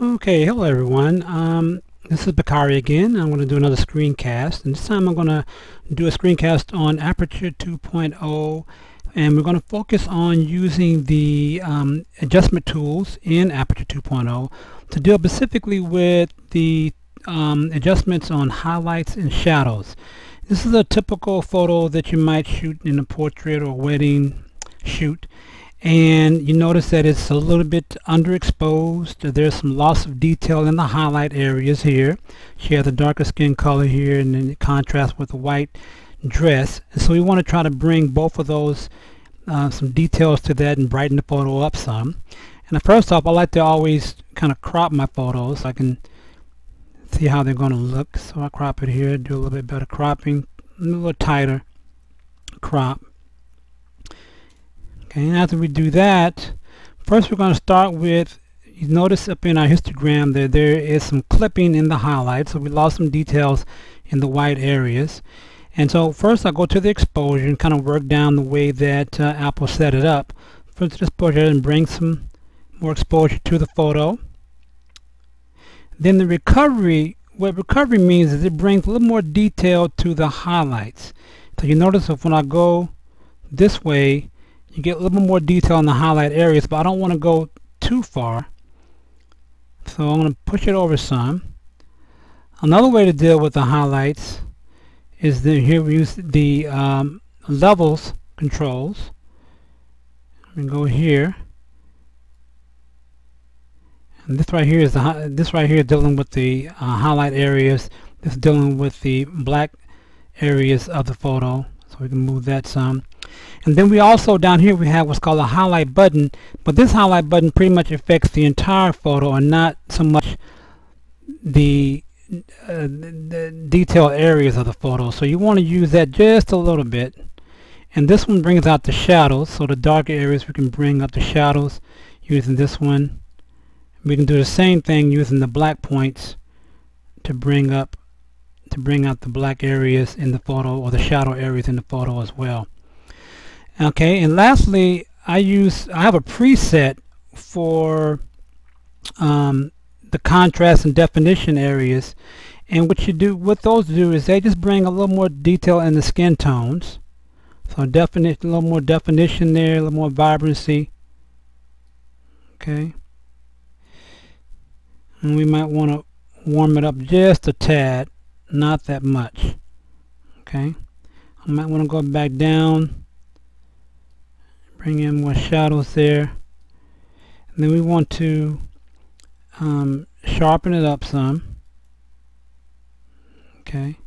Okay, hello everyone. This is Bakari again. I'm going to do another screencast, and this time I'm going to do a screencast on Aperture 2.0, and we're going to focus on using the adjustment tools in Aperture 2.0 to deal specifically with the adjustments on highlights and shadows. This is a typical photo that you might shoot in a portrait or wedding shoot. And you notice that it's a little bit underexposed. There's some loss of detail in the highlight areas here. She has a darker skin color here, and then it contrasts with the white dress. And so we want to try to bring both of those some details to that and brighten the photo up some. And first off, I like to always kind of crop my photos so I can see how they're going to look. So I crop it here, do a little bit better cropping, a little tighter crop. Okay, and after we do that, first we're going to start with, you notice up in our histogram that there is some clipping in the highlights, so we lost some details in the white areas. And so first I go to the exposure and kind of work down the way that Apple set it up. First the exposure and bring some more exposure to the photo. Then the recovery, what recovery means is it brings a little more detail to the highlights. So you notice if when I go this way, you get a little bit more detail in the highlight areas, but I don't want to go too far. So I'm going to push it over some. Another way to deal with the highlights is that here we use the levels controls. We go here. And this right here is this right here is dealing with the highlight areas. This is dealing with the black areas of the photo. So we can move that some. And then we also down here we have what's called a highlight button, but this highlight button pretty much affects the entire photo and not so much the detailed areas of the photo. So you want to use that just a little bit. And this one brings out the shadows, so the darker areas we can bring up the shadows using this one. We can do the same thing using the black points to bring out the black areas in the photo, or the shadow areas in the photo as well. Okay, and lastly, I have a preset for the contrast and definition areas, and what those do is they just bring a little more detail in the skin tones. So a little more definition there, a little more vibrancy. Okay, and we might want to warm it up just a tad, not that much. Okay, I might want to go back down. Bring in more shadows there, and then we want to sharpen it up some. Okay,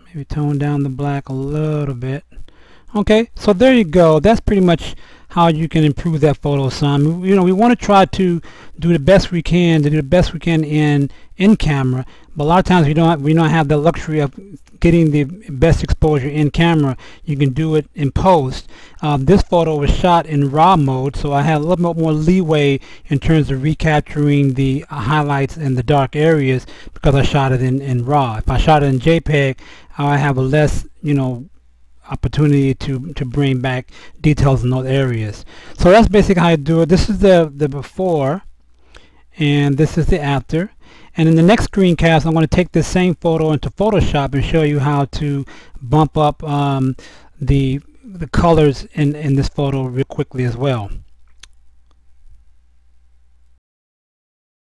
maybe tone down the black a little bit. Okay, so there you go. That's pretty much how you can improve that photo some. You know, we want to try to do the best we can in camera, but a lot of times we don't have the luxury of getting the best exposure in camera. You can do it in post. This photo was shot in RAW mode, so I had a little bit more leeway in terms of recapturing the highlights and the dark areas because I shot it in RAW. If I shot it in JPEG, I have a less, opportunity to bring back details in those areas. So that's basically how I do it. This is the before, and this is the after. And in the next screencast, I'm going to take this same photo into Photoshop and show you how to bump up the colors in this photo real quickly as well.